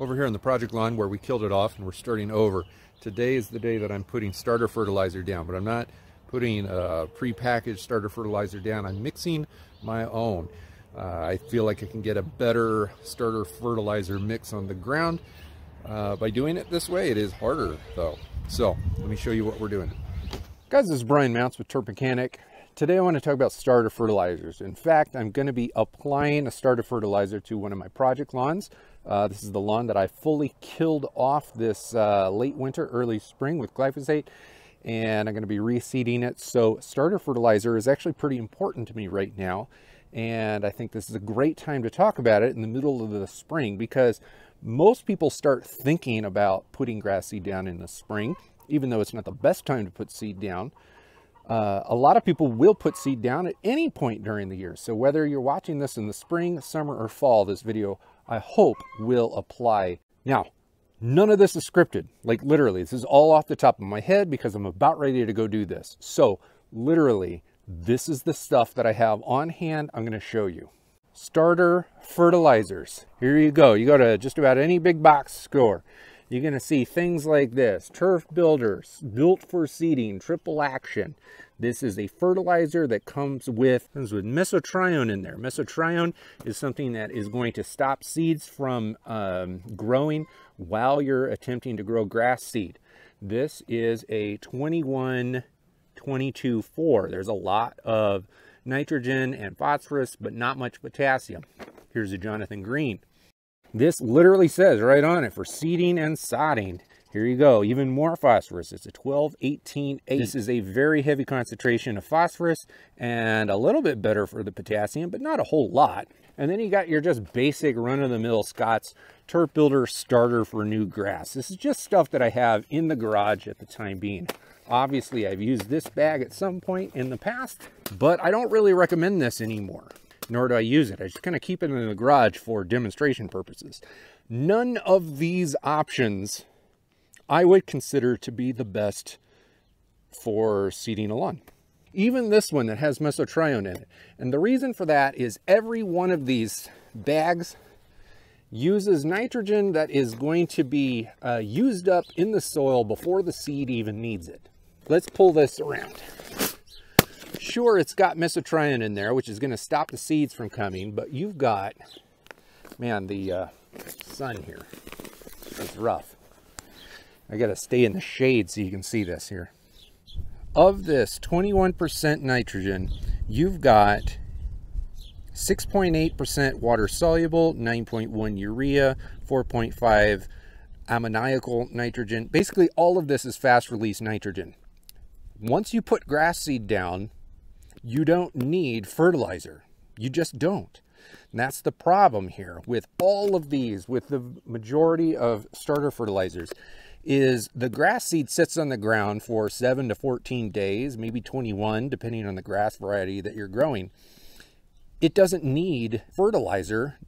over here on the project lawn where we killed it off and we're starting over. Today is the day that I'm putting starter fertilizer down, but I'm not putting a pre-packaged starter fertilizer down. I'm mixing my own. I feel like I can get a better starter fertilizer mix on the ground by doing it this way. It is harder though. So let me show you what we're doing. Guys, this is Brian Mounts with Turf Mechanic. Today I want to talk about starter fertilizers. In fact, I'm going to be applying a starter fertilizer to one of my project lawns. This is the lawn that I fully killed off this late winter, early spring with glyphosate, and I'm going to be reseeding it. So starter fertilizer is actually pretty important to me right now, and I think this is a great time to talk about it in the middle of the spring, because most people start thinking about putting grass seed down in the spring, even though it's not the best time to put seed down. A lot of people will put seed down at any point during the year. So whether you're watching this in the spring, summer, or fall, this video, I hope, will apply. Now, none of this is scripted. Like literally, this is all off the top of my head because I'm about ready to go do this. So literally, this is the stuff that I have on hand. I'm going to show you. Starter fertilizers. Here you go. You go to just about any big box store. You're going to see things like this: Turf Builders, Built for Seeding, Triple Action. This is a fertilizer that comes with Mesotrione in there. Mesotrione is something that is going to stop seeds from growing while you're attempting to grow grass seed. This is a 21-22-4. There's a lot of nitrogen and phosphorus, but not much potassium. Here's a Jonathan Green. This literally says right on it, for seeding and sodding. Here you go, even more phosphorus. It's a 12-18-8. This is a very heavy concentration of phosphorus and a little bit better for the potassium, but not a whole lot. And then you got your just basic run-of-the-mill Scots Turf Builder starter for new grass. This is just stuff that I have in the garage at the time being. Obviously, I've used this bag at some point in the past, but I don't really recommend this anymore. Nor do I use it. I just kind of keep it in the garage for demonstration purposes. None of these options I would consider to be the best for seeding a lawn. Even this one that has Mesotrione in it. And the reason for that is every one of these bags uses nitrogen that is going to be used up in the soil before the seed even needs it. Let's pull this around. Sure, it's got Mesotrione in there, which is going to stop the seeds from coming, but you've got, man, the sun here. It's rough. I got to stay in the shade so you can see this here. Of this 21% nitrogen, you've got 6.8% water soluble, 9.1 urea, 4.5 ammoniacal nitrogen. Basically, all of this is fast release nitrogen. Once you put grass seed down, you don't need fertilizer. You just don't. And that's the problem here with all of these, with the majority of starter fertilizers, is the grass seed sits on the ground for 7 to 14 days, maybe 21, depending on the grass variety that you're growing. It doesn't need fertilizer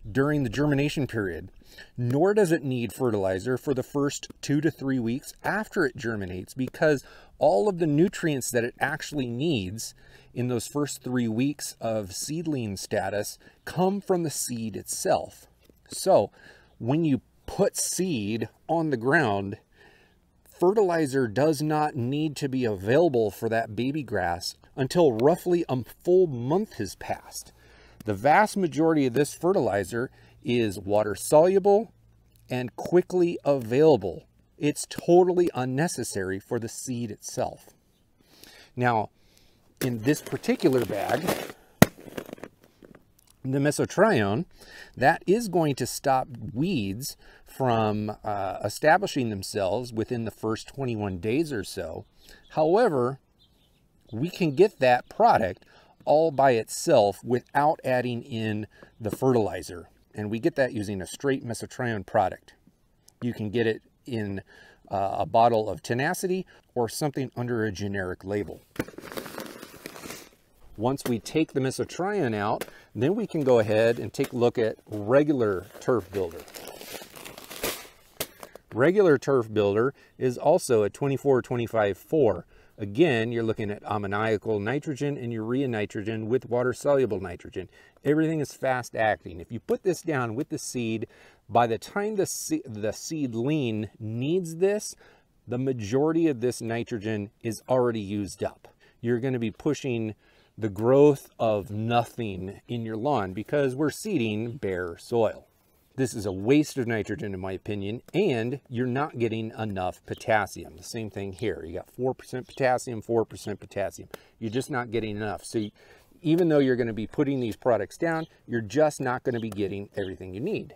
during the germination period, nor does it need fertilizer for the first 2 to 3 weeks after it germinates, because all of the nutrients that it actually needs in those first 3 weeks of seedling status come from the seed itself. So when you put seed on the ground, fertilizer does not need to be available for that baby grass until roughly a full month has passed. The vast majority of this fertilizer is water soluble and quickly available. It's totally unnecessary for the seed itself. Now, in this particular bag, the Mesotrione, that is going to stop weeds from establishing themselves within the first 21 days or so. However, we can get that product all by itself without adding in the fertilizer. And we get that using a straight Mesotrione product. You can get it in a bottle of Tenacity or something under a generic label. Once we take the Mesotrione out, then we can go ahead and take a look at regular Turf Builder. Regular Turf Builder is also a 24-25-4. Again, you're looking at ammoniacal nitrogen and urea nitrogen with water-soluble nitrogen. Everything is fast-acting. If you put this down with the seed, by the time the seedling needs this, the majority of this nitrogen is already used up. You're going to be pushing the growth of nothing in your lawn because we're seeding bare soil. This is a waste of nitrogen in my opinion, and you're not getting enough potassium. The same thing here. You got 4% potassium, 4% potassium. You're just not getting enough. So even though you're going to be putting these products down, you're just not going to be getting everything you need.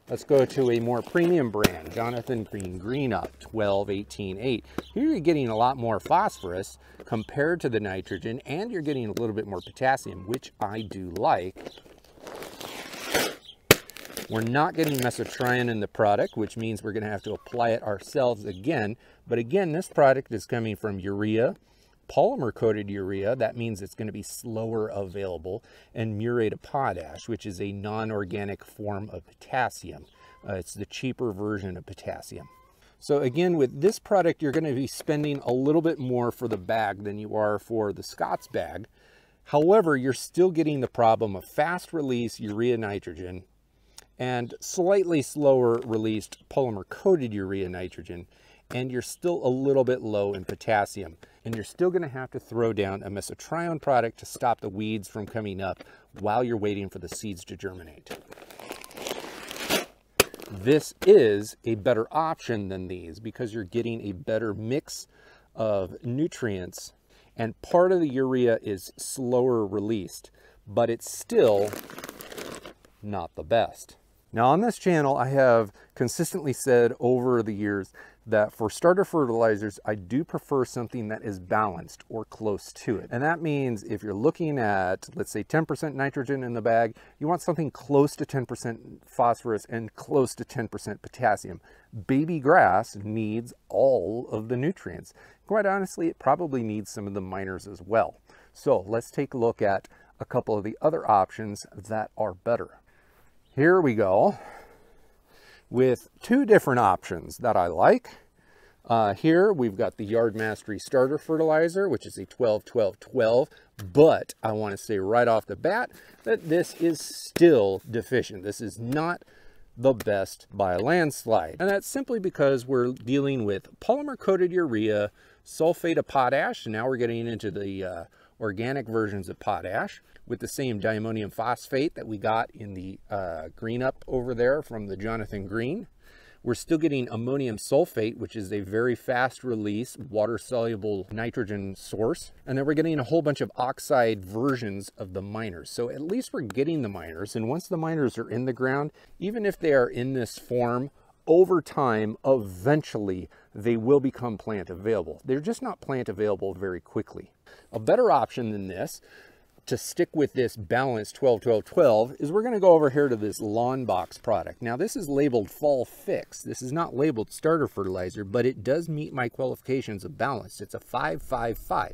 Let's go to a more premium brand, Jonathan Green Green Up 12-18-8. Here you're getting a lot more phosphorus compared to the nitrogen, and you're getting a little bit more potassium, which I do like. We're not getting Mesotrione in the product, which means we're going to have to apply it ourselves again. But again, this product is coming from urea, polymer-coated urea. That means it's going to be slower available, and muriate of potash, which is a non-organic form of potassium. It's the cheaper version of potassium. So again, with this product, you're going to be spending a little bit more for the bag than you are for the Scots bag. However, you're still getting the problem of fast-release urea nitrogen and slightly slower released polymer-coated urea nitrogen, and you're still a little bit low in potassium. And you're still going to have to throw down a Mesotrione product to stop the weeds from coming up while you're waiting for the seeds to germinate. This is a better option than these because you're getting a better mix of nutrients, and part of the urea is slower released, but it's still not the best. Now on this channel, I have consistently said over the years that for starter fertilizers, I do prefer something that is balanced or close to it. And that means if you're looking at, let's say 10% nitrogen in the bag, you want something close to 10% phosphorus and close to 10% potassium. Baby grass needs all of the nutrients. Quite honestly, it probably needs some of the minors as well. So let's take a look at a couple of the other options that are better. Here we go with two different options that I like. Here we've got the Yard Mastery Starter Fertilizer, which is a 12-12-12, but I want to say right off the bat that this is still deficient. This is not the best by a landslide, and that's simply because we're dealing with polymer-coated urea, sulfate of potash, and now we're getting into the organic versions of potash, with the same diammonium phosphate that we got in the Green Up over there from the Jonathan Green. We're still getting ammonium sulfate, which is a very fast release water-soluble nitrogen source. And then we're getting a whole bunch of oxide versions of the minors. So at least we're getting the minors. And once the minors are in the ground, even if they are in this form, over time, eventually they will become plant available. They're just not plant available very quickly. A better option than this, to stick with this balanced 12-12-12, is we're going to go over here to this Lawn Box product. Now this is labeled Fall Fix. This is not labeled starter fertilizer, but it does meet my qualifications of balanced. It's a 5-5-5.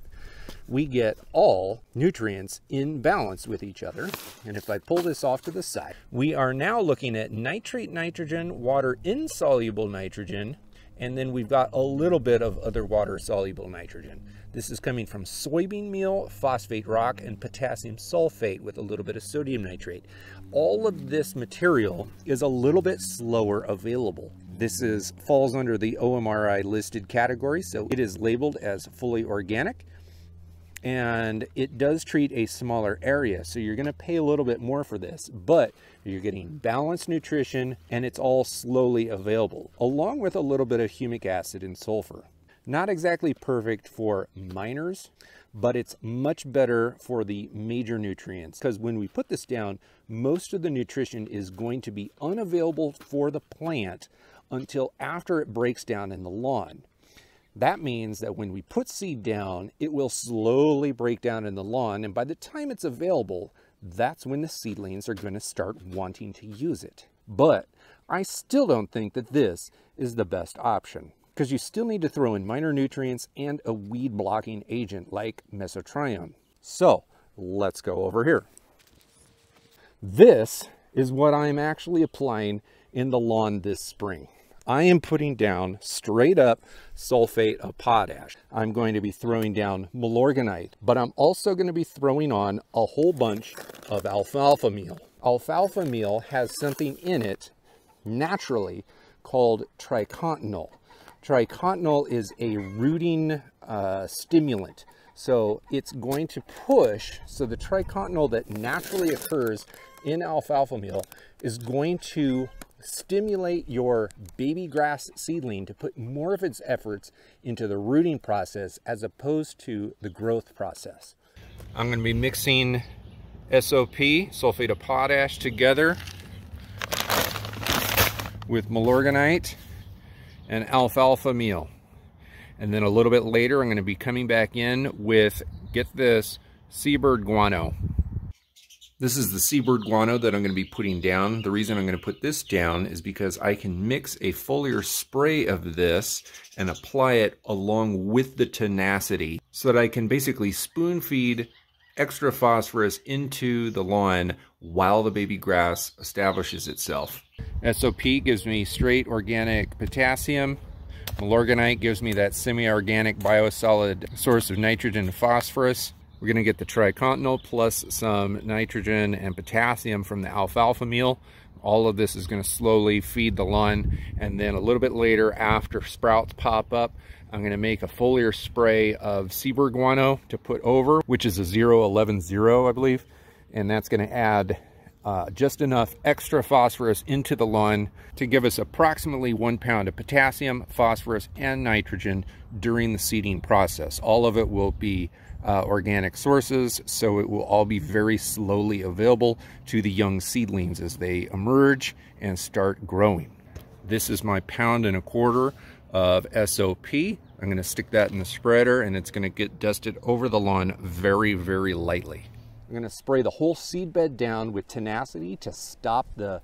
We get all nutrients in balance with each other. And if I pull this off to the side, we are now looking at nitrate nitrogen, water insoluble nitrogen, and then we've got a little bit of other water-soluble nitrogen. This is coming from soybean meal, phosphate rock, and potassium sulfate with a little bit of sodium nitrate. All of this material is a little bit slower available. This falls under the OMRI listed category, so it is labeled as fully organic. And it does treat a smaller area, so you're going to pay a little bit more for this, but you're getting balanced nutrition and it's all slowly available, along with a little bit of humic acid and sulfur. Not exactly perfect for minors, but it's much better for the major nutrients, because when we put this down, most of the nutrition is going to be unavailable for the plant until after it breaks down in the lawn. That means that when we put seed down, it will slowly break down in the lawn, and by the time it's available, that's when the seedlings are going to start wanting to use it. But I still don't think that this is the best option, because you still need to throw in minor nutrients and a weed blocking agent like Mesotrione. So let's go over here. This is what I'm actually applying in the lawn this spring. I am putting down straight up sulfate of potash. I'm going to be throwing down Milorganite, but I'm also going to be throwing on a whole bunch of alfalfa meal. Alfalfa meal has something in it naturally called tricontinol. Tricontinol is a rooting stimulant. So it's going to push, so the tricontinol that naturally occurs in alfalfa meal is going to stimulate your baby grass seedling to put more of its efforts into the rooting process as opposed to the growth process. I'm going to be mixing SOP, sulfate of potash, together with Milorganite and alfalfa meal. And then a little bit later, I'm going to be coming back in with, get this, Seabird Guano. This is the Seabird Guano that I'm going to be putting down. The reason I'm going to put this down is because I can mix a foliar spray of this and apply it along with the Tenacity so that I can basically spoon feed extra phosphorus into the lawn while the baby grass establishes itself. SOP gives me straight organic potassium. Milorganite gives me that semi-organic biosolid source of nitrogen and phosphorus. We're going to get the tricontinol plus some nitrogen and potassium from the alfalfa meal. All of this is going to slowly feed the lawn, and then a little bit later, after sprouts pop up, I'm going to make a foliar spray of Seabird Guano to put over, which is a 0-11-0, I believe, and that's going to add just enough extra phosphorus into the lawn to give us approximately 1 pound of potassium, phosphorus, and nitrogen during the seeding process. All of it will be organic sources, so it will all be very slowly available to the young seedlings as they emerge and start growing. This is my 1.25 pounds of SOP. I'm going to stick that in the spreader, and it's going to get dusted over the lawn very, very lightly. I'm going to spray the whole seed bed down with Tenacity to stop the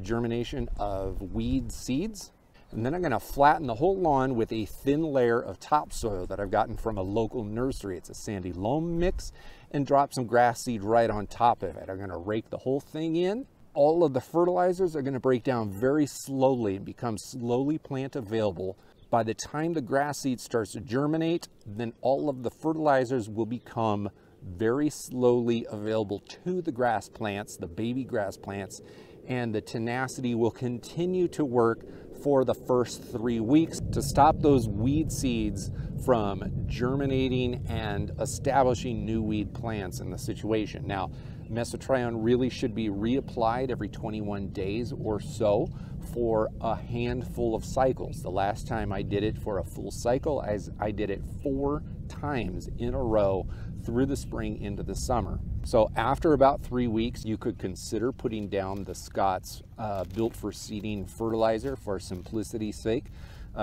germination of weed seeds. And then I'm going to flatten the whole lawn with a thin layer of topsoil that I've gotten from a local nursery. It's a sandy loam mix, and drop some grass seed right on top of it. I'm going to rake the whole thing in. All of the fertilizers are going to break down very slowly and become slowly plant available. By the time the grass seed starts to germinate, then all of the fertilizers will become very slowly available to the grass plants, the baby grass plants, and the Tenacity will continue to work for the first 3 weeks to stop those weed seeds from germinating and establishing new weed plants in the situation. Now, Mesotrione really should be reapplied every 21 days or so for a handful of cycles. The last time I did it for a full cycle, I did it 4 times in a row through the spring into the summer. So after about 3 weeks, you could consider putting down the Scots built for seeding fertilizer for simplicity's sake,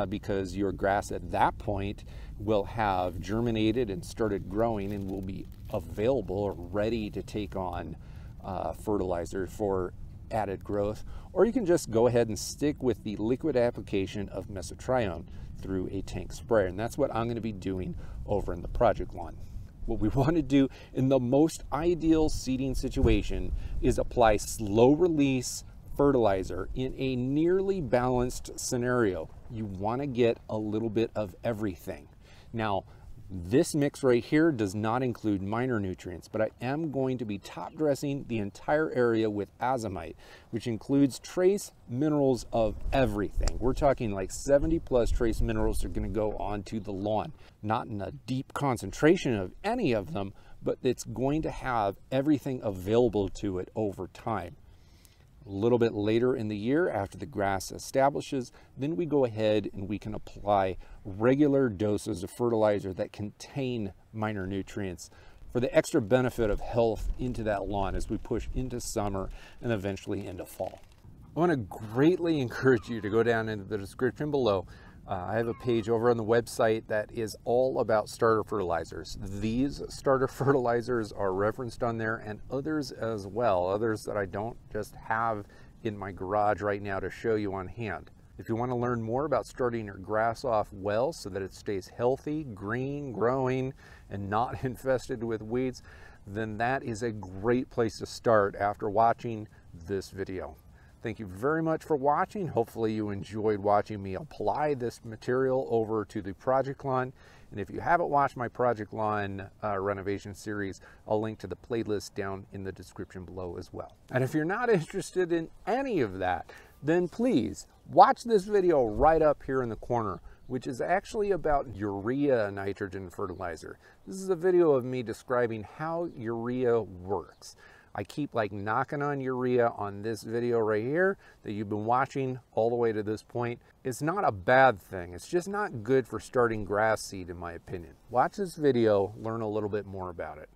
because your grass at that point will have germinated and started growing and will be available or ready to take on fertilizer for added growth. Or you can just go ahead and stick with the liquid application of Mesotrione through a tank sprayer, and that's what I'm going to be doing over in the project lawn. What we want to do in the most ideal seeding situation is apply slow release fertilizer in a nearly balanced scenario. You want to get a little bit of everything. Now, this mix right here does not include minor nutrients, but I am going to be top dressing the entire area with Azomite, which includes trace minerals of everything. We're talking like 70 plus trace minerals are going to go onto the lawn. Not in a deep concentration of any of them, but it's going to have everything available to it over time. A little bit later in the year, after the grass establishes, then we go ahead and we can apply regular doses of fertilizer that contain minor nutrients for the extra benefit of health into that lawn as we push into summer and eventually into fall. I want to greatly encourage you to go down into the description below. I have a page over on the website that is all about starter fertilizers. These starter fertilizers are referenced on there, and others as well, others that I don't just have in my garage right now to show you on hand. If you want to learn more about starting your grass off well so that it stays healthy, green, growing, and not infested with weeds, then that is a great place to start after watching this video. Thank you very much for watching. Hopefully you enjoyed watching me apply this material over to the project lawn. And if you haven't watched my project lawn renovation series, I'll link to the playlist down in the description below as well. And if you're not interested in any of that, then please watch this video right up here in the corner, which is actually about urea nitrogen fertilizer. This is a video of me describing how urea works. I keep like knocking on urea on this video right here that you've been watching all the way to this point. It's not a bad thing. It's just not good for starting grass seed in my opinion. Watch this video, learn a little bit more about it.